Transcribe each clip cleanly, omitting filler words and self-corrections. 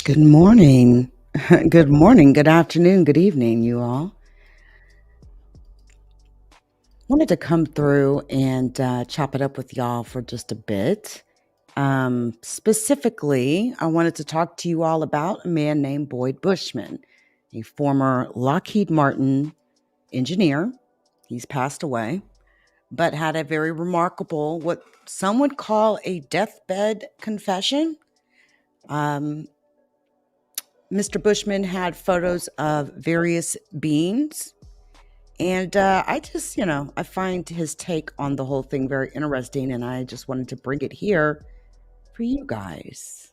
Good morning. Good morning, good afternoon, good evening, you all. Wanted to come through and chop it up with y'all for just a bit. Specifically, I wanted to talk to you all about a man named Boyd Bushman, a former Lockheed Martin engineer. He's passed away, but had a very remarkable, what some would call a deathbed confession. Um, Mr. Bushman had photos of various beings. And I just, I find his take on the whole thing very interesting. And I just wanted to bring it here for you guys.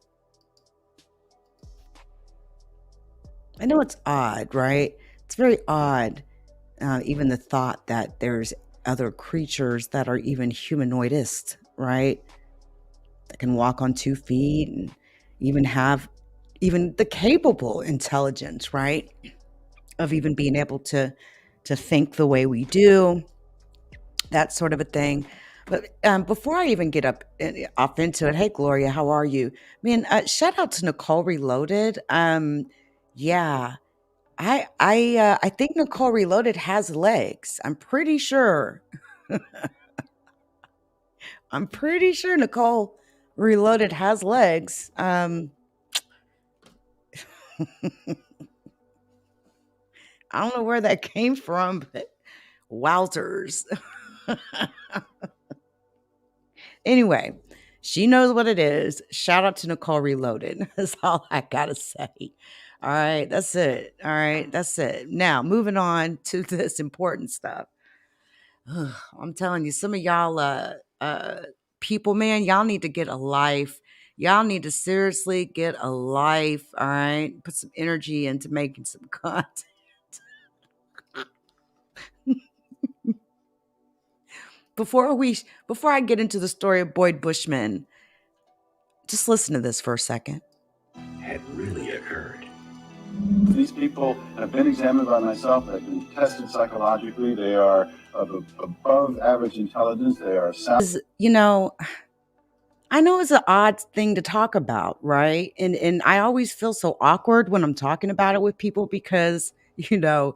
I know it's odd, right? It's very odd, even the thought that there's other creatures that are even humanoidist, right? That can walk on 2 feet and even have even the capable intelligence, right? Of even being able to think the way we do, that sort of a thing. But before I even get off into it, hey Gloria, how are you? Man, shout out to Nicole Reloaded. Yeah, I think Nicole Reloaded has legs. I'm pretty sure. I'm pretty sure Nicole Reloaded has legs. I don't know where that came from, but wowzers. Anyway, she knows what it is. Shout out to Nicole Reloaded. That's all I gotta say. All right, that's it. All right, that's it. Now, moving on to this important stuff. Ugh, I'm telling you, some of y'all people, man, y'all need to get a life. Y'all need to seriously get a life. All right. Put some energy into making some content. Before I get into the story of Boyd Bushman, just listen to this for a second. Had really occurred. These people have been examined by myself. They've been tested psychologically. They are of above average intelligence. They are sound. I know it's an odd thing to talk about, right? And I always feel so awkward when I'm talking about it with people because, I'm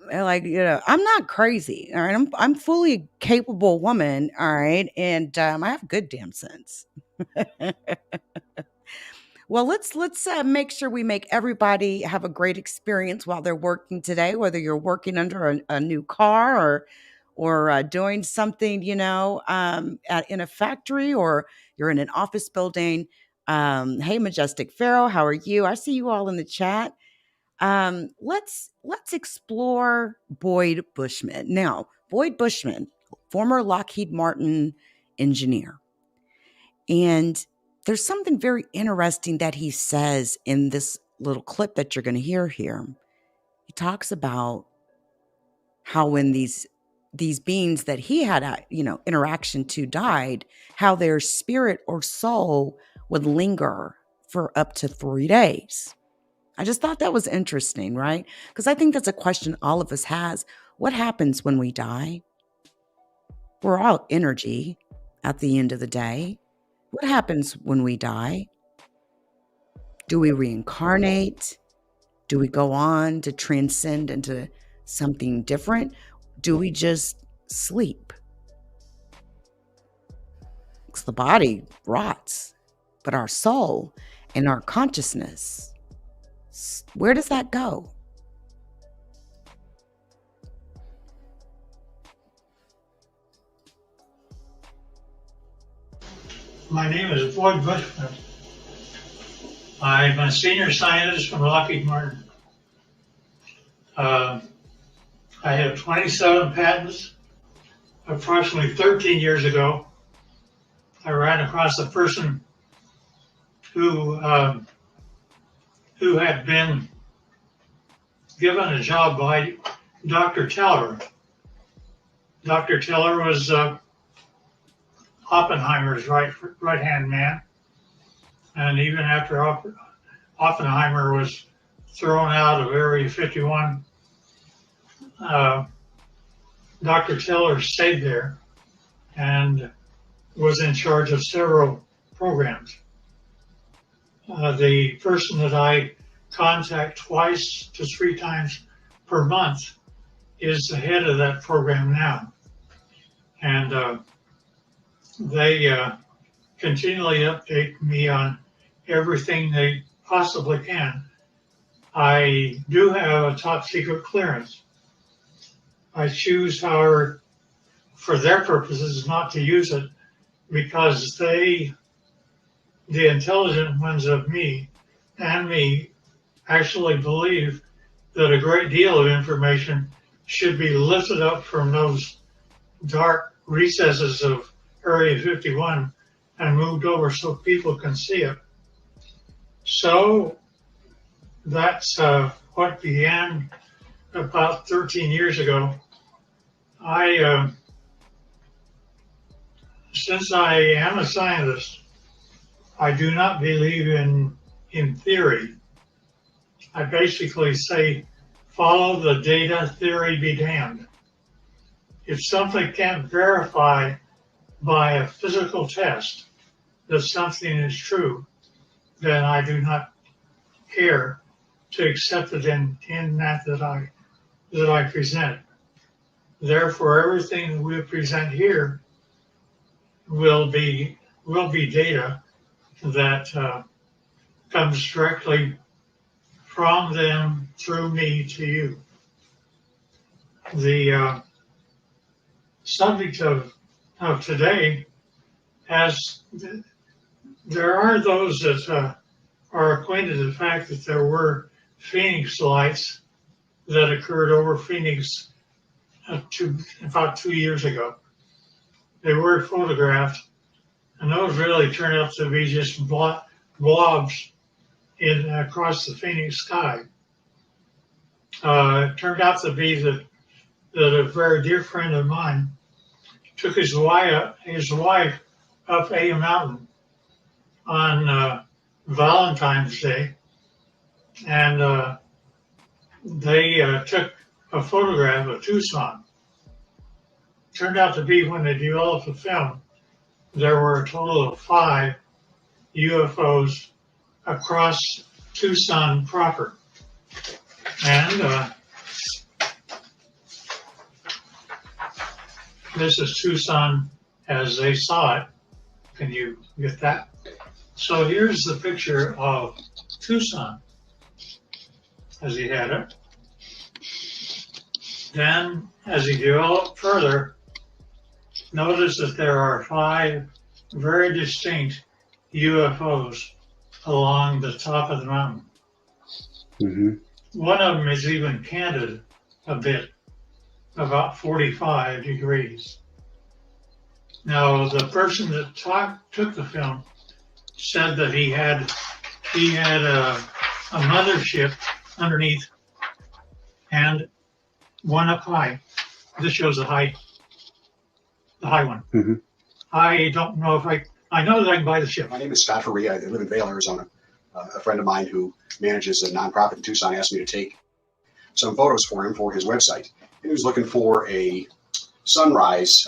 not crazy. All right. I'm fully capable woman. All right. And I have good damn sense. Well, let's make sure we make everybody have a great experience while they're working today, whether you're working under a new car or doing something, in a factory or you're in an office building. Hey, Majestic Pharaoh, how are you? I see you all in the chat. Let's explore Boyd Bushman. Now, Boyd Bushman, former Lockheed Martin engineer. And there's something very interesting that he says in this little clip that you're going to hear here. He talks about how when these beings that he had interaction to died, how their spirit or soul would linger for up to 3 days. I just thought that was interesting, right? Because I think that's a question all of us has. What happens when we die? We're all energy at the end of the day. What happens when we die? Do we reincarnate? Do we go on to transcend into something different? Do we just sleep? Because the body rots, but our soul and our consciousness, where does that go? My name is Boyd Bushman. I'm a senior scientist from Lockheed Martin. I have 27 patents. Approximately 13 years ago, I ran across a person who had been given a job by Dr. Teller. Dr. Teller was Oppenheimer's right-hand man. And even after Oppenheimer was thrown out of Area 51, Dr. Teller stayed there and was in charge of several programs. the person that I contact twice to three times per month is the head of that program now. And they continually update me on everything they possibly can. I do have a top secret clearance. I choose, however, for their purposes, not to use it because they, the intelligent ones of me and me, actually believe that a great deal of information should be lifted up from those dark recesses of Area 51 and moved over so people can see it. So that's what began about 13 years ago. Since I am a scientist, I do not believe in theory. I basically say, follow the data, theory be damned. If something can't verify by a physical test that something is true, then I do not care to accept it in that I present. Therefore, everything we present here will be data that comes directly from them through me to you. The subject of today there are those that are acquainted with the fact that there were Phoenix lights that occurred over Phoenix about 2 years ago. They were photographed, and those really turned out to be just blobs across the Phoenix sky. It turned out to be that a very dear friend of mine took his wife up a mountain on Valentine's Day, and they took a photograph of Tucson. Turned out to be, when they developed the film, there were a total of 5 UFOs across Tucson proper. And this is Tucson as they saw it. Can you get that? So here's the picture of Tucson as he had it. Then, as he developed further, notice that there are 5 very distinct UFOs along the top of the mountain. Mm-hmm. One of them is even canted a bit, about 45 degrees. Now, the person that took the film said that he had a mothership underneath and one up high. This shows the high one. Mm-hmm. I don't know if I know that I can buy the ship. My name is Scott Faria. I live in Vail, Arizona. A friend of mine who manages a nonprofit in Tucson asked me to take some photos for him for his website. And he was looking for a sunrise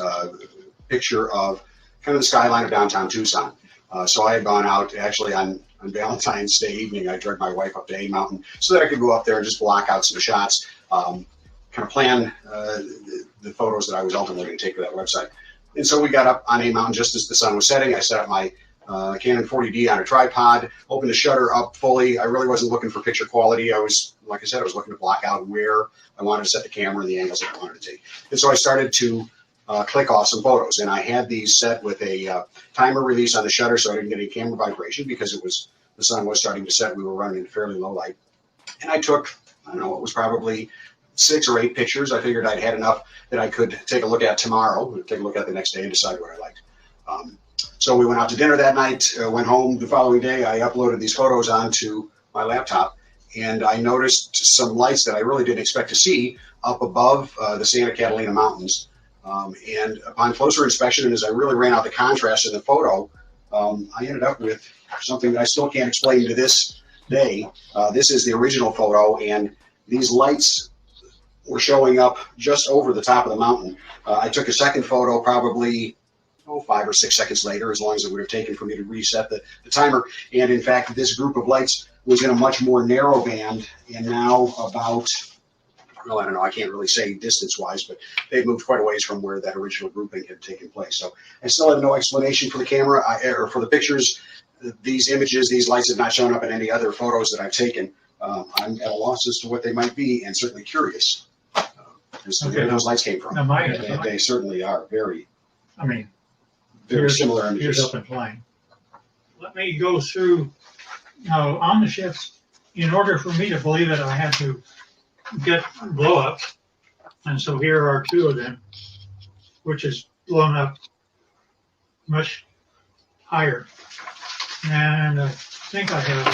picture of kind of the skyline of downtown Tucson. So I had gone out actually on Valentine's Day evening. I dragged my wife up to A Mountain so that I could go up there and just block out some shots, kind of plan the photos that I was ultimately going to take for that website. And so we got up on A Mountain just as the sun was setting. I set up my Canon 40D on a tripod, opened the shutter up fully. I really wasn't looking for picture quality. I was, like I said, I was looking to block out where I wanted to set the camera and the angles that I wanted to take. And so I started to click off some photos, and I had these set with a timer release on the shutter so I didn't get any camera vibration because the sun was starting to set. We were running in fairly low light. And I took, I don't know, it was probably 6 or 8 pictures. I figured I'd had enough that I could take a look at tomorrow, take a look at the next day and decide what I liked. So we went out to dinner that night, went home the following day. I uploaded these photos onto my laptop, and I noticed some lights that I really didn't expect to see up above the Santa Catalina Mountains. And upon closer inspection, and as I really ran out the contrast in the photo, I ended up with something that I still can't explain to this day. This is the original photo, and these lights were showing up just over the top of the mountain. I took a second photo probably 5 or 6 seconds later, as long as it would have taken for me to reset the timer. And in fact, this group of lights was in a much more narrow band, and now about, well, I don't know, I can't really say distance-wise, but they've moved quite a ways from where that original grouping had taken place. So I still have no explanation for the camera or for the pictures. These images, these lights have not shown up in any other photos that I've taken. I'm at a loss as to what they might be, and certainly curious as to where those lights came from. Now They certainly are very, I mean, very similar here's images. up and flying. Let me go through, now on the ships, in order for me to believe it, I had to get blow-ups. And so here are two of them, which is blown up much higher. And I think I have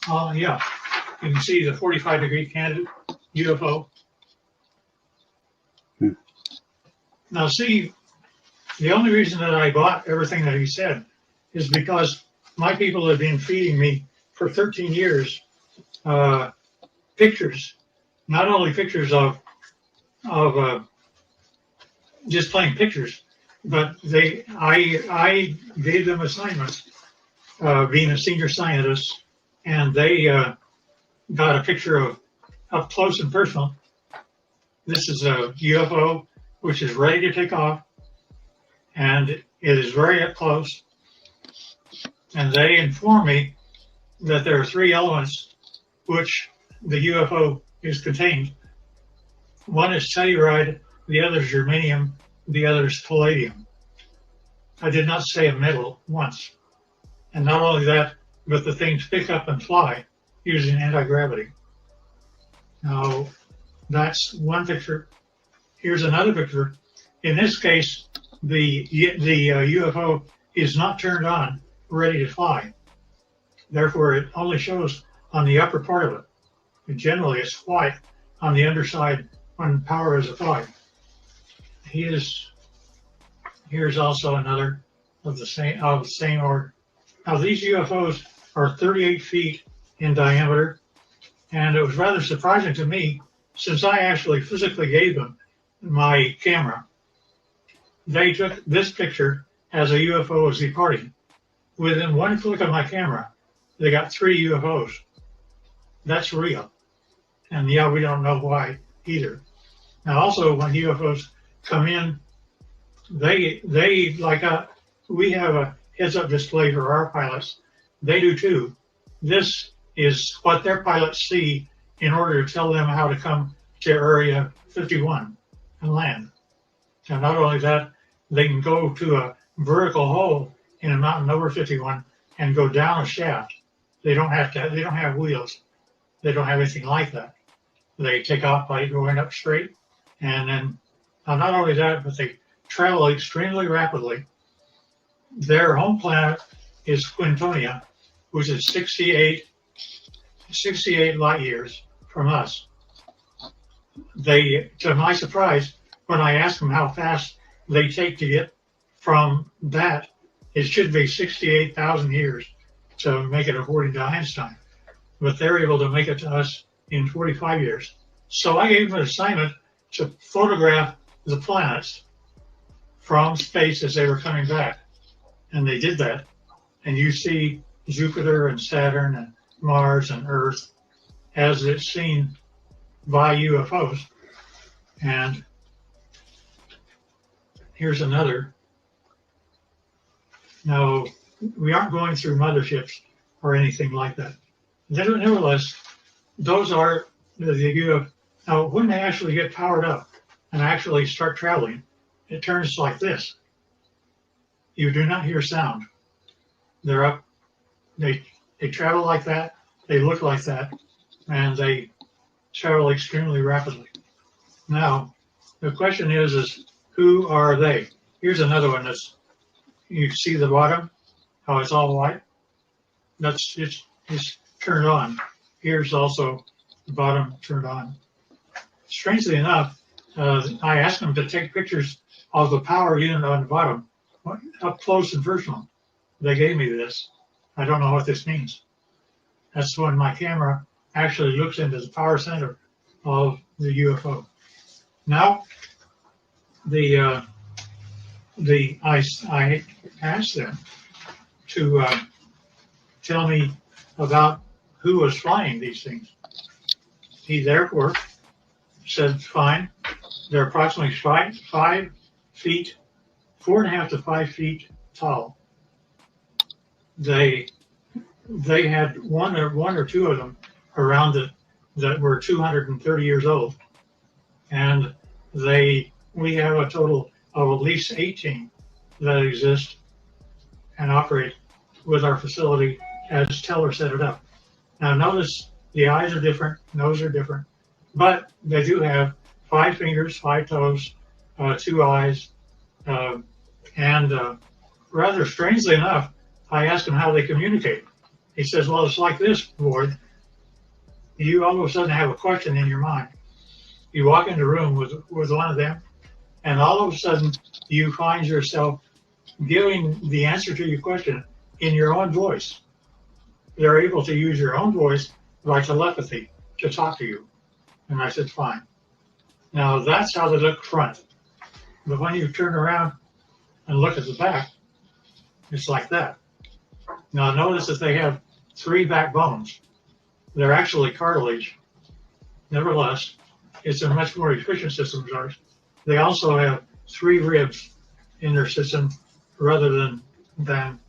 one that, yeah, you can see the 45-degree candidate UFO. Now see, the only reason that I bought everything that he said is because my people have been feeding me for 13 years pictures, not only pictures of just plain pictures, but I gave them assignments, being a senior scientist, and they got a picture of up close and personal. This is a UFO which is ready to take off, and it is very up close. And they inform me that there are three elements which the UFO is contained. One is telluride, the other is germanium, the other is palladium. I did not say a metal once. And not only that, but the things pick up and fly using anti-gravity. Now, that's one picture. Here's another picture. In this case, the UFO is not turned on, ready to fly. Therefore, it only shows on the upper part of it. And generally, it's white on the underside when power is applied. Here's also another of the same order. Now, these UFOs are 38 feet in diameter, and it was rather surprising to me, since I actually physically gave them my camera. They took this picture as a UFO was departing. Within one click of my camera, they got 3 UFOs. That's real. And yeah, we don't know why either. Now also, when UFOs come in, they like we have a heads-up display for our pilots. They do too. This is what their pilots see in order to tell them how to come to Area 51 and land. And not only that, they can go to a vertical hole in a mountain over 51 and go down a shaft. They don't have wheels. They don't have anything like that. They take off by going up straight, and then not only that, but they travel extremely rapidly. Their home planet is Quintonia, which is 68 light years from us. They, to my surprise, when I asked them how fast they take to get from that, it should be 68,000 years to make it according to Einstein. But they're able to make it to us in 45 years. So I gave them an assignment to photograph the planets from space as they were coming back. And they did that. And you see Jupiter and Saturn and Mars and Earth as it's seen by UFOs. And here's another. Now, we aren't going through motherships or anything like that. Nevertheless, those are the UFO. Now, when they actually get powered up and actually start traveling, it turns like this. You do not hear sound. They're up. They travel like that. They look like that, and they travel extremely rapidly. Now, the question is who are they? Here's another one. That's, you see the bottom, how it's all white. That's it's turned on. Here's also the bottom turned on. Strangely enough, I asked them to take pictures of the power unit on the bottom, up close and personal. They gave me this. I don't know what this means. That's when my camera actually looks into the power center of the UFO. Now, the I asked them to tell me about who was flying these things. He therefore said, fine, they're approximately 5 feet, 4.5 to 5 feet tall. They had one or two of them around it that were 230 years old, and we have a total of at least 18 that exist and operate with our facility as Teller set it up. Now notice the eyes are different, nose are different, but they do have 5 fingers, 5 toes, 2 eyes, and rather strangely enough, I asked him how they communicate. He says, well, it's like this, Boyd. You all of a sudden have a question in your mind. You walk into a room with one of them, and all of a sudden you find yourself giving the answer to your question in your own voice. They're able to use your own voice by telepathy to talk to you. And I said, fine. Now that's how they look front. But when you turn around and look at the back, it's like that. Now notice that they have 3 backbones. They're actually cartilage. Nevertheless, it's a much more efficient system than ours. They also have 3 ribs in their system rather than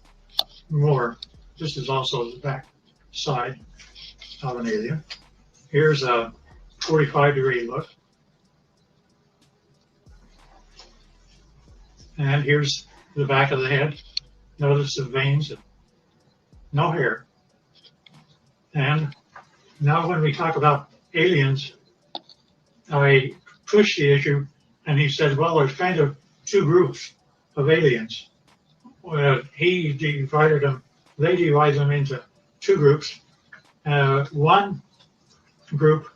more. This is also the back side of an alien. Here's a 45-degree look. And here's the back of the head. Notice the veins, no hair. And now when we talk about aliens, I pushed the issue, and he said, well, there's kind of 2 groups of aliens. He divided them, they divide them into 2 groups. One group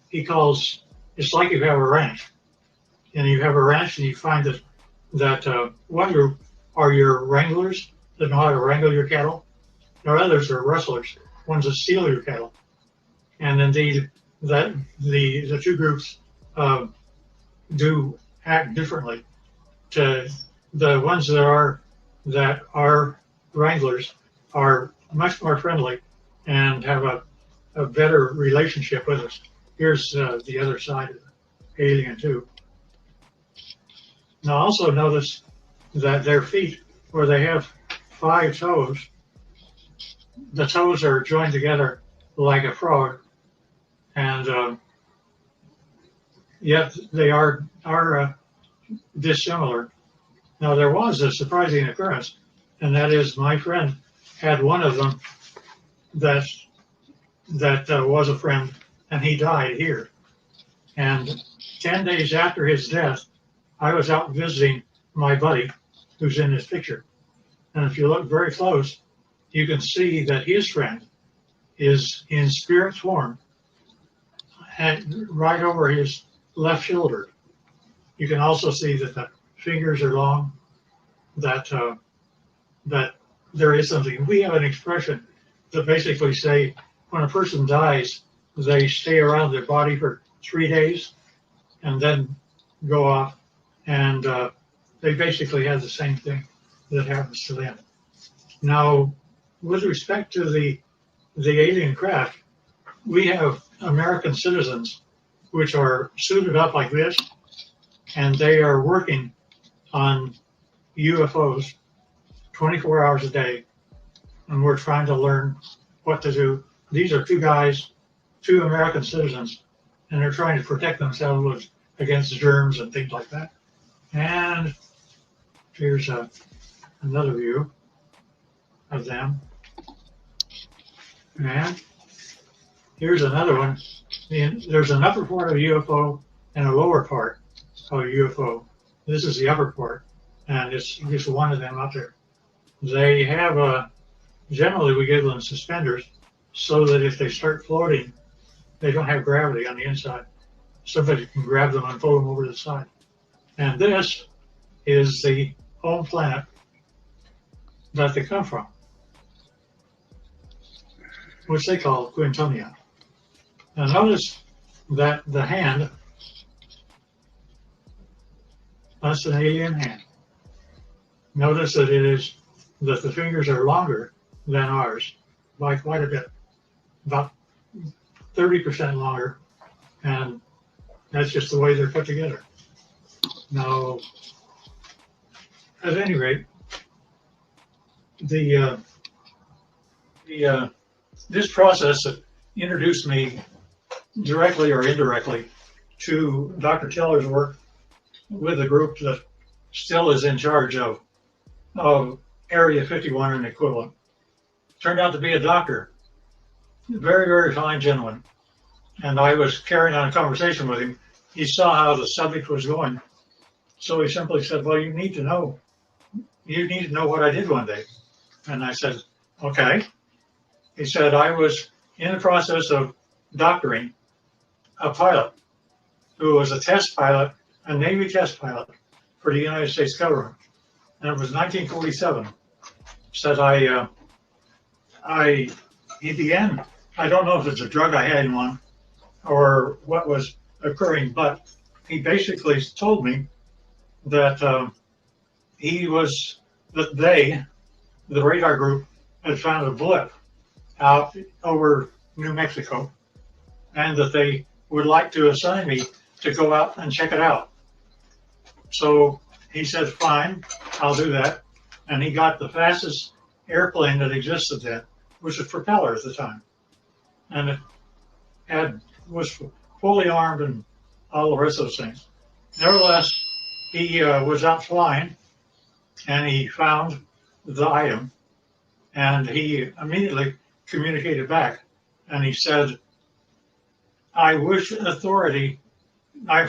he calls, it's like you have a ranch. And you have a ranch and you find that one group are your wranglers that know how to wrangle your cattle. There are others that are rustlers, ones that steal your cattle. And indeed, that the 2 groups do act differently. To the ones that are wranglers are much more friendly and have a better relationship with us. Here's the other side of the alien too. Now also notice that their feet, where they have 5 toes, the toes are joined together like a frog, and yet they are dissimilar. Now there was a surprising occurrence, and that is my friend had one of them that was a friend, and he died here. And 10 days after his death, I was out visiting my buddy who's in this picture. And if you look very close, you can see that his friend is in spirit form and right over his left shoulder. You can also see that the fingers are long, that there is something. We have an expression that basically say when a person dies, they stay around their body for 3 days and then go off, and they basically have the same thing that happens to them. Now, with respect to the alien craft, we have American citizens which are suited up like this, and they are working on UFOs 24 hours a day, and we're trying to learn what to do. These are 2 guys, 2 American citizens, and they're trying to protect themselves against germs and things like that. And here's another view of them. And here's another one. There's an upper part of a UFO and a lower part of a UFO. This is the upper part, and it's just one of them up there. They have generally we give them suspenders so that if they start floating, they don't have gravity on the inside. Somebody can grab them and pull them over to the side. And this is the home planet that they come from, which they call Quintonia. Now notice that the hand, that's an alien hand. notice that the fingers are longer than ours by quite a bit, about 30% longer, and that's just the way they're put together. Now, at any rate, this process that introduced me directly or indirectly to Dr. Teller's work with a group that still is in charge of Area 51 and equivalent. Turned out to be a doctor, very, very fine gentleman. And I was carrying on a conversation with him. He saw how the subject was going. So he simply said, well, you need to know what I did one day. And I said, okay. He said, I was in the process of doctoring a pilot who was a test pilot, a Navy test pilot for the United States government. And it was 1947. Said he began, I don't know if it's a drug I had him on or what was occurring, but he basically told me that the radar group had found a blip out over New Mexico, and that they would like to assign me to go out and check it out. So he said, fine, I'll do that. And he got the fastest airplane that existed then, which was a propeller at the time. And it was fully armed and all the rest of those things. Nevertheless, he was out flying and he found the item, and he immediately communicated back, and he said, I wish authority,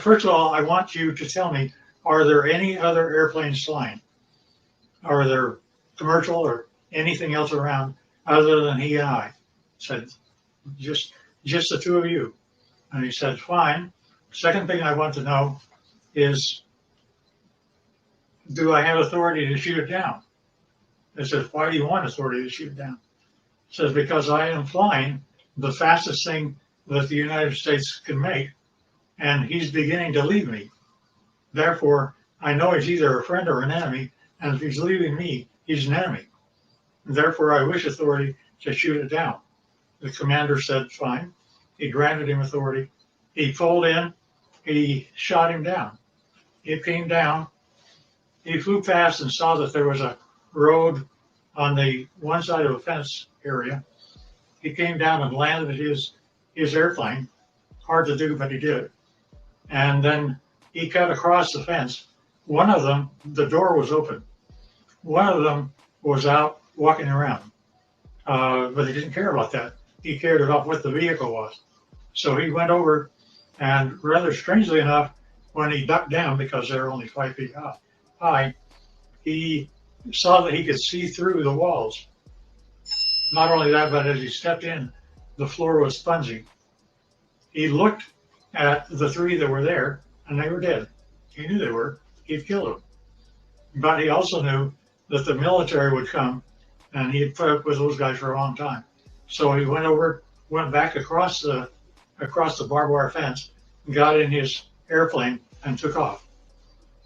first of all, I want you to tell me, are there any other airplanes flying? Are there commercial or anything else around other than he and I? Said, just the two of you. And he said, fine. Second thing I want to know is, do I have authority to shoot it down? I said, why do you want authority to shoot it down? He says, because I am flying the fastest thing that the United States can make, and he's beginning to leave me. Therefore, I know he's either a friend or an enemy, and if he's leaving me, he's an enemy. Therefore, I wish authority to shoot it down. The commander said, fine. He granted him authority. He pulled in, he shot him down. He came down, he flew past and saw that there was a road on the one side of a fence area. He came down and landed his airplane. Hard to do, but he did. And then he cut across the fence. One of them, the door was open. One of them was out walking around, but he didn't care about that. He cared about what the vehicle was. So he went over, and rather strangely enough, when he ducked down, because they're only 5 feet high, he saw that he could see through the walls. Not only that, but as he stepped in, the floor was spongy. He looked at the three that were there, and they were dead. He knew they were. He'd killed them. But he also knew that the military would come, and he had put up with those guys for a long time. So he went back across the barbed wire fence, got in his airplane, and took off.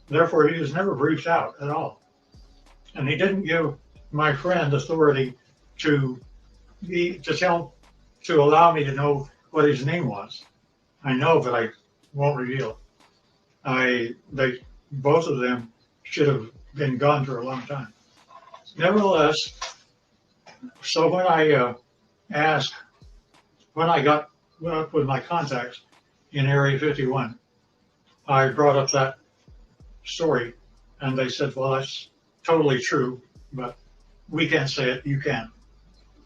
Therefore, he was never briefed out at all. And he didn't give my friend authority to allow me to know what his name was. I know, but I won't reveal it. Both of them should have been gone for a long time. Nevertheless, so when I got up with my contacts in Area 51, I brought up that story, and they said, well, that's totally true, but we can't say it, you can.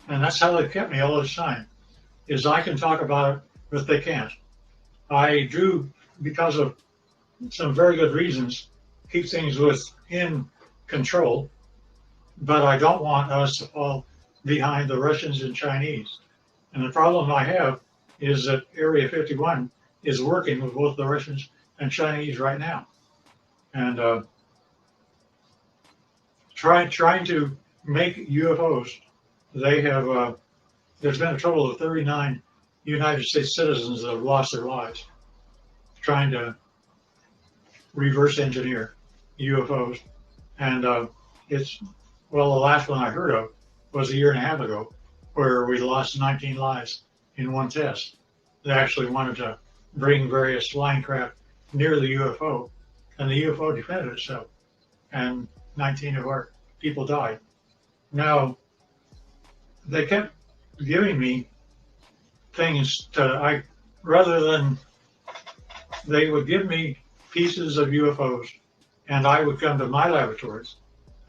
And that's how they kept me all this time, is I can talk about it, but they can't. I do, because of some very good reasons, keep things within control, but I don't want us to fall behind the Russians and Chinese. And the problem I have is that Area 51 is working with both the Russians and Chinese right now. And trying to make UFOs, they have, there's been a total of 39 United States citizens that have lost their lives trying to reverse engineer UFOs. And it's, well, the last one I heard of was a year and a half ago, where we lost 19 lives in one test. They actually wanted to bring various flying craft near the UFO, and the UFO defended itself, and 19 of our people died. Now, they kept giving me things rather than, they would give me pieces of UFOs, and I would come to my laboratories.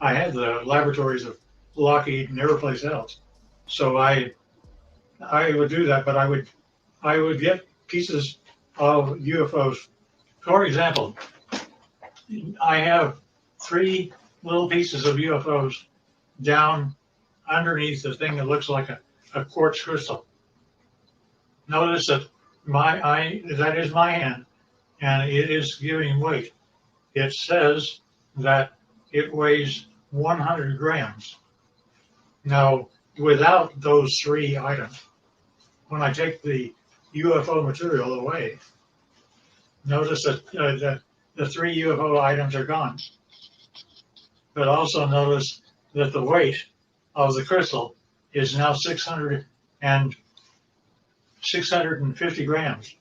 I had the laboratories of Lockheed and every place else. So I would do that, but I would get pieces of UFOs. For example, I have 3 little pieces of UFOs down underneath the thing that looks like a quartz crystal. Notice that that is my hand, and it is giving weight. It says that it weighs 100 grams. Now, without those 3 items, when I take the UFO material away, notice that the 3 UFO items are gone. But also notice that the weight of the crystal is now 650 grams.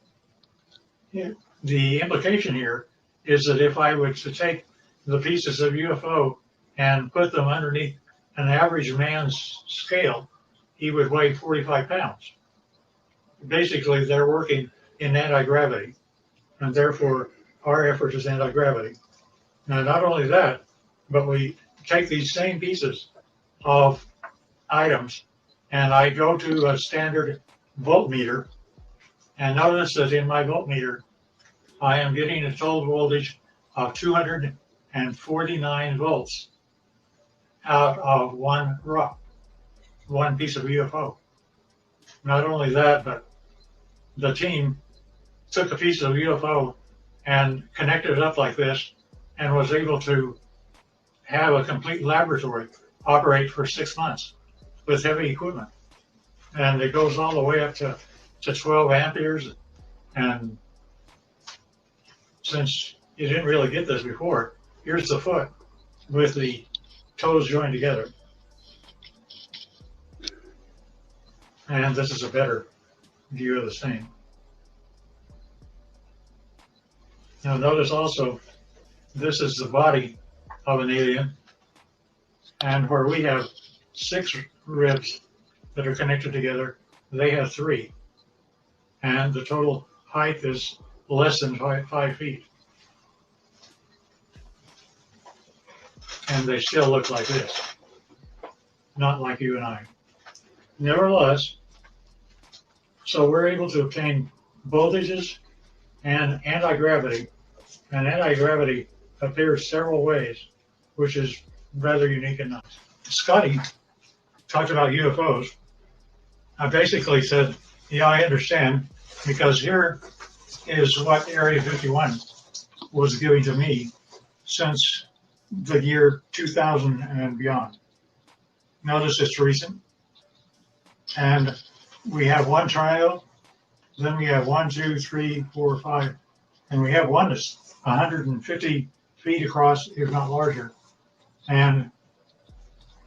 The implication here is that if I were to take the pieces of UFO and put them underneath an average man's scale, he would weigh 45 pounds. Basically, they're working in anti-gravity, and therefore our effort is anti-gravity. Now, not only that, but we take these same pieces of items, and I go to a standard voltmeter, and notice that in my voltmeter, I am getting a total voltage of 249 volts out of one piece of UFO. Not only that, but the team took a piece of UFO and connected it up like this and was able to have a complete laboratory operate for 6 months with heavy equipment. And it goes all the way up to 12 amperes. And since you didn't really get this before, here's the foot with the toes joined together. And this is a better view of the same. Now notice also, this is the body of an alien, and where we have 6 ribs that are connected together, they have 3. And the total height is less than 5 feet. And they still look like this, not like you and I. Nevertheless, so we're able to obtain voltages and anti-gravity. And anti-gravity appears several ways, which is rather unique and nice. Scotty talked about UFOs. I basically said, yeah, I understand, because here is what Area 51 was giving to me since the year 2000 and beyond. Notice it's recent. And we have one triangle, then we have 1, 2, 3, 4, 5, and we have one that's 150 feet across, if not larger. And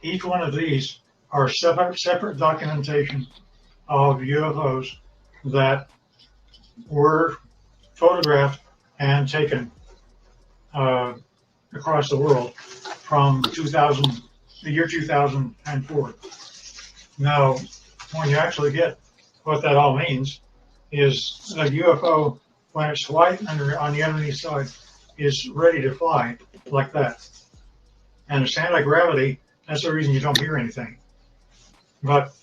each one of these are separate documentation of UFOs that were photographed and taken across the world from the year 2000 and forward. Now, when you actually get what that all means, is a UFO, when it's white on the underneath side, is ready to fly like that. And it's anti-gravity, that's the reason you don't hear anything. But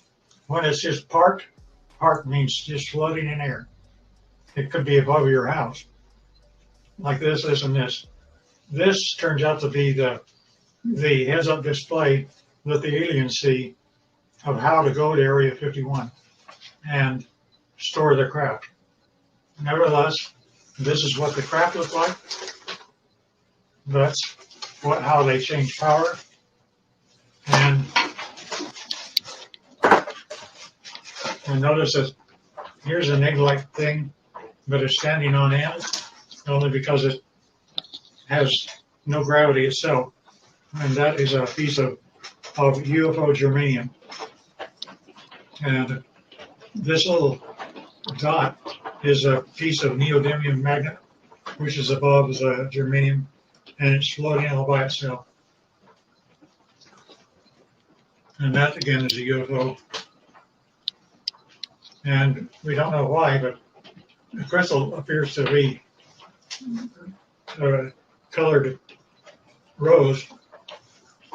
when it's just parked means just floating in air. It could be above your house, like this, this, and this. This turns out to be the heads-up display that the aliens see of how to go to Area 51 and store their craft. Nevertheless, this is what the craft look like. That's how they change power. And notice that here's an egg-like thing, but it's standing on end, only because it has no gravity itself. and that is a piece of UFO germanium. And this little dot is a piece of neodymium magnet, which is above the germanium, and it's floating all by itself. And that again is a UFO. And we don't know why, but the crystal appears to be colored rose,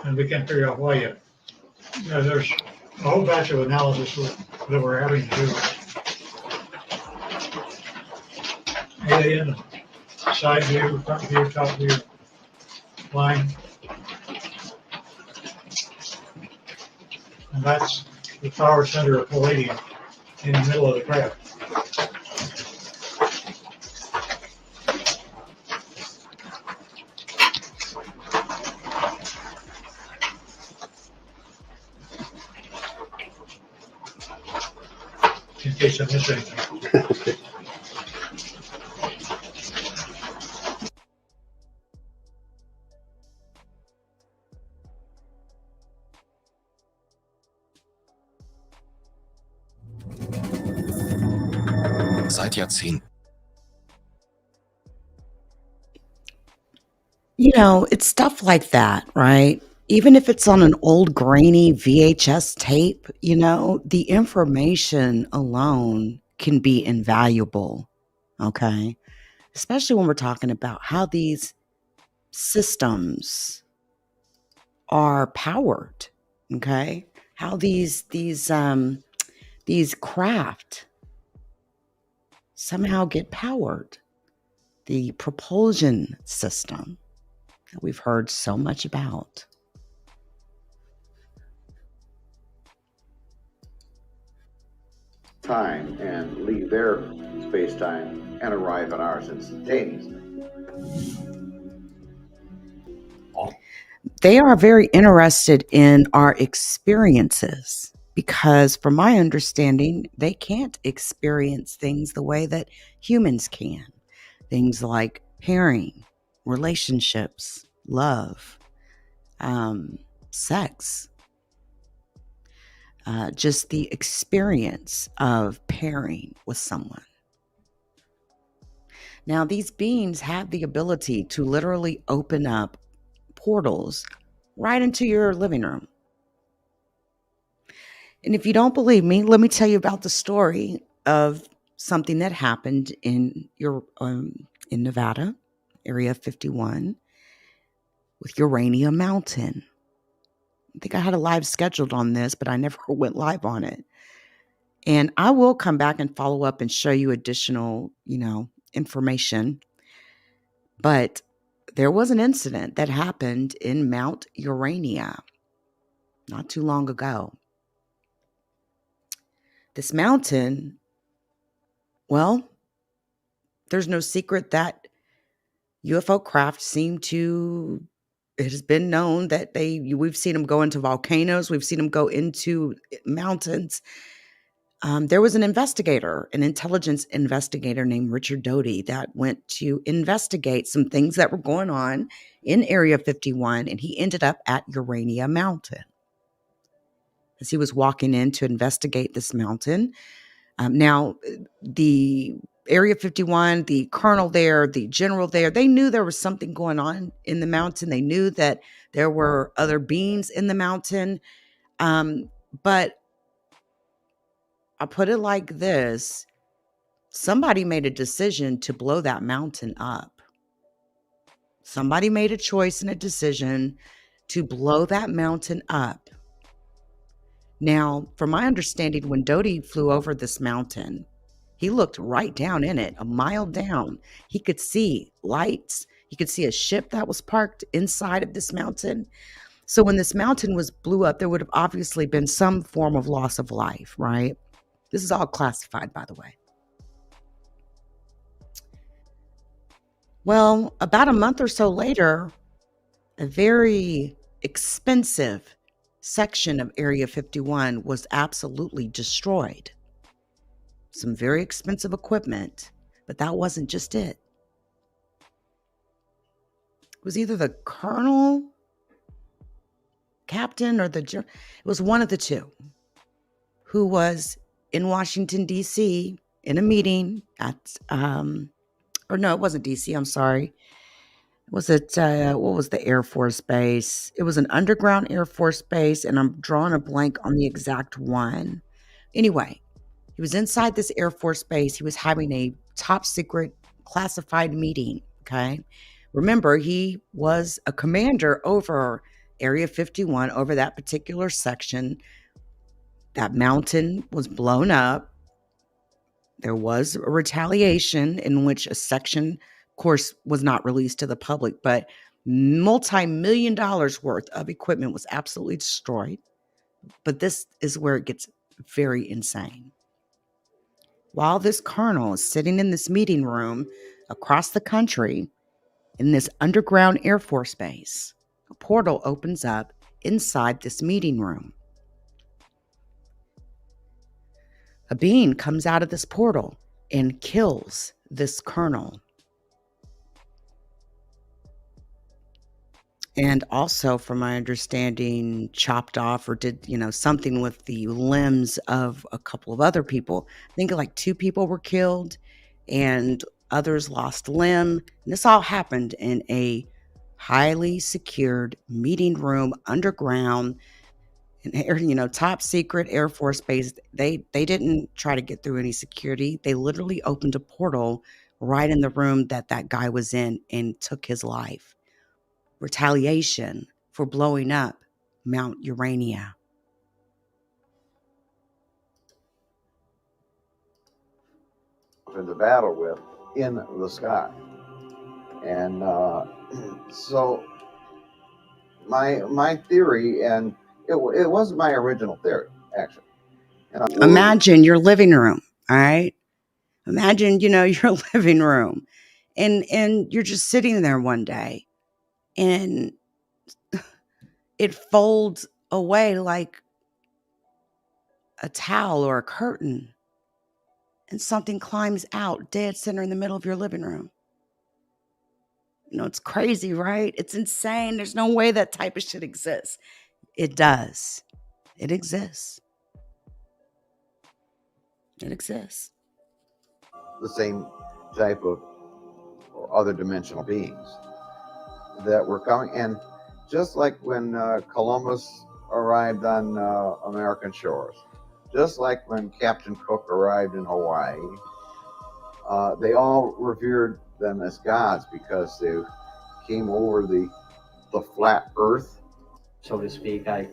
and we can't figure out why yet. There's a whole batch of analysis that we're having to do. Alien, side view, front view, top view, line. And that's the power center of palladium in the middle of the craft. In case I missed anything. Seit Jahrzehnten. It's stuff like that, right? Even if it's on an old grainy VHS tape, the information alone can be invaluable, okay? Especially when we're talking about how these systems are powered, okay? How these craft somehow get powered. The propulsion system that we've heard so much about. Time and leave their space-time and arrive at ours instantaneously. They are very interested in our experiences because, from my understanding, they can't experience things the way that humans can. Things like pairing, relationships, love, sex, just the experience of pairing with someone. Now, these beings have the ability to literally open up portals right into your living room. And if you don't believe me, let me tell you about the story of something that happened in Nevada, Area 51, with Urania Mountain. I think I had a live scheduled on this, but I never went live on it. And I will come back and follow up and show you additional, information. But there was an incident that happened in Mount Urania not too long ago. This mountain, well, there's no secret that UFO craft it has been known that we've seen them go into volcanoes. We've seen them go into mountains. There was an intelligence investigator named Richard Doty that went to investigate some things that were going on in Area 51, and he ended up at Urania Mountain. As he was walking in to investigate this mountain, now the Area 51, the colonel there, the general there, they knew there was something going on in the mountain. They knew that there were other beings in the mountain. But I'll put it like this. Somebody made a decision to blow that mountain up. Somebody made a choice and a decision to blow that mountain up. Now, from my understanding, when Doty flew over this mountain, he looked right down in it, a mile down. He could see lights. He could see a ship that was parked inside of this mountain. So when this mountain was blew up, there would have obviously been some form of loss of life, right? This is all classified, by the way. Well, about a month or so later, a very expensive section of Area 51 was absolutely destroyed. Some very expensive equipment, but that wasn't just it. It was either the colonel captain or it was one of the two, who was in Washington, D.C. in a meeting at, or no, it wasn't D.C., I'm sorry. Was it, what was the Air Force Base? It was an underground Air Force Base, and I'm drawing a blank on the exact one. Anyway, he was inside this Air Force Base. He was having a top secret classified meeting, okay? Remember, he was a commander over Area 51, over that particular section. That mountain was blown up. There was a retaliation in which a section, of course, was not released to the public, but multi-million dollars worth of equipment was absolutely destroyed. But this is where it gets very insane. While this colonel is sitting in this meeting room across the country in this underground Air Force base, a portal opens up inside this meeting room. A being comes out of this portal and kills this colonel. And also, from my understanding, chopped off or did, something with the limbs of a couple of other people. I think like 2 people were killed and others lost limb. And this all happened in a highly secured meeting room underground, top secret Air Force Base. They didn't try to get through any security. They literally opened a portal right in the room that guy was in and took his life. Retaliation for blowing up Mount Urania. In the battle with in the sky. And so my theory, and it wasn't my original theory, actually. Imagine your living room, all right? Imagine, your living room, and you're just sitting there one day, and it folds away like a towel or a curtain, and something climbs out dead center in the middle of your living room. It's crazy, right? It's insane. There's no way that type of shit exists. It does. It exists. It exists. The same type of other dimensional beings that were coming. And just like when Columbus arrived on American shores, just like when Captain Cook arrived in Hawaii, they all revered them as gods because they came over the flat earth, so to speak. All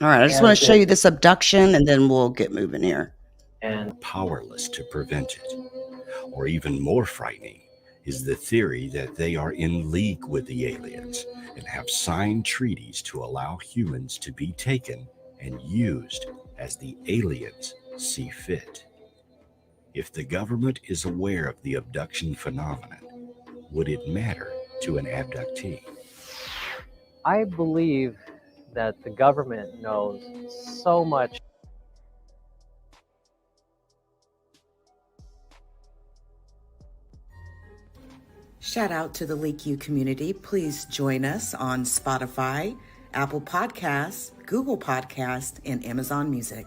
right, I just want to show you this abduction, and then we'll get moving here. And Powerless to prevent it. Or even more frightening is the theory that they are in league with the aliens and have signed treaties to allow humans to be taken and used as the aliens see fit. If the government is aware of the abduction phenomenon, would it matter to an abductee? I believe that the government knows so much. Shout out to the LeakYou community. Please join us on Spotify, Apple Podcasts, Google Podcasts, and Amazon Music.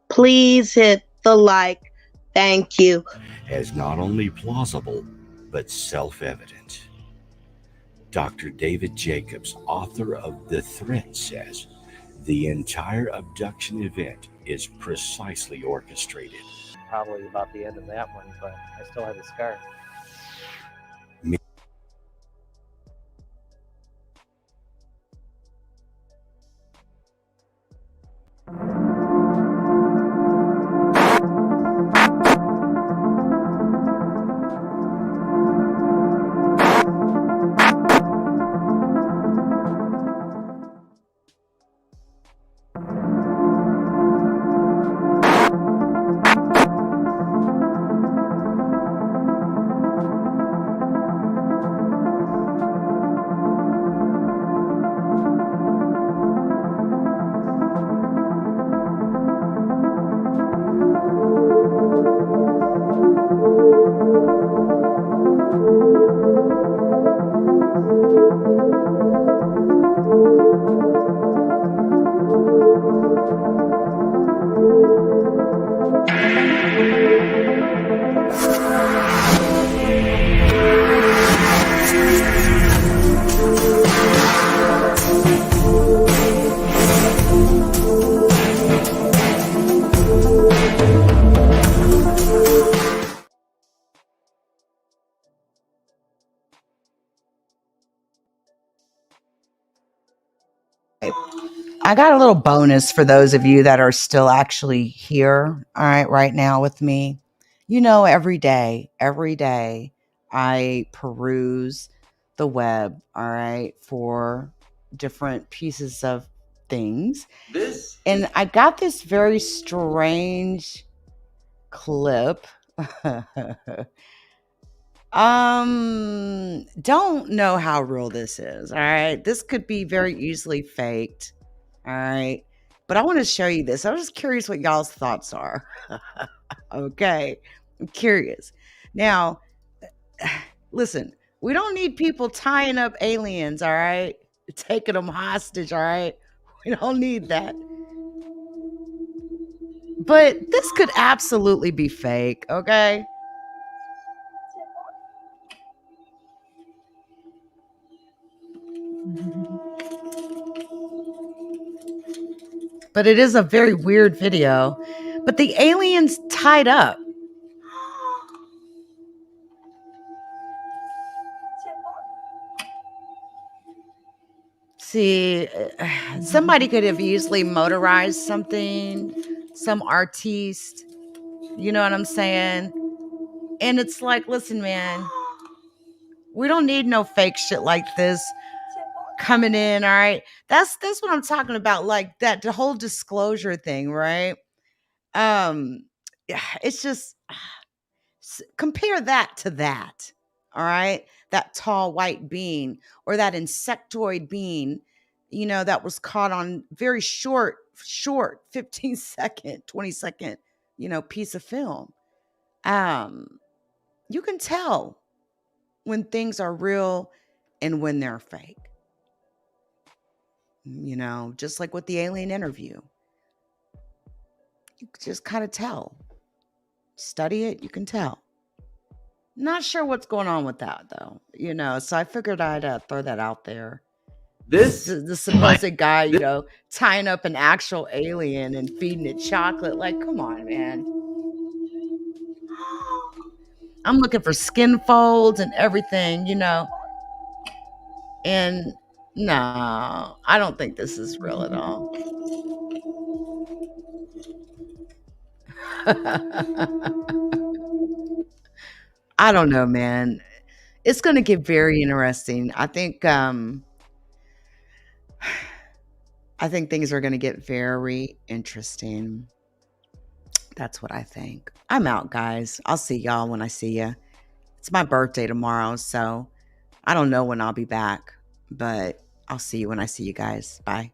Please hit the like. Thank you. As not only plausible, but self-evident. Dr. David Jacobs, author of The Threat, says the entire abduction event is precisely orchestrated. Probably about the end of that one, but I still have the scar. I got a little bonus for those of you that are still actually here, all right, right now with me. You know, every day, I peruse the web, all right, for different pieces of things. And I got this very strange clip. Don't know how real this is, all right? This could be very easily faked, all right? But I want to show you this. I was just curious what y'all's thoughts are. Okay, I'm curious. Now, listen, we don't need people tying up aliens, all right? Taking them hostage, all right? We don't need that. But this could absolutely be fake, okay? But it is a very weird video. But the alien's tied up. See, somebody could have easily motorized something, some artiste, you know what I'm saying? And it's like, listen, man, we don't need no fake shit like this coming in, all right? That's what I'm talking about, like that the whole disclosure thing, right? Yeah, it's just compare that to that, all right? That tall white being or that insectoid being, you know, that was caught on very short 15-second, 20-second, you know, piece of film. You can tell when things are real and when they're fake. You know, just like with the alien interview. You just kind of tell. Study it, you can tell. Not sure what's going on with that though, you know. So I figured I'd throw that out there. The supposed guy, you know, tying up an actual alien and feeding it chocolate. Like, come on, man. I'm looking for skin folds and everything, you know. And no, I don't think this is real at all. I don't know, man. It's going to get very interesting. I think things are going to get very interesting. That's what I think. I'm out, guys. I'll see y'all when I see you. It's my birthday tomorrow, so I don't know when I'll be back, but I'll see you when I see you guys. Bye.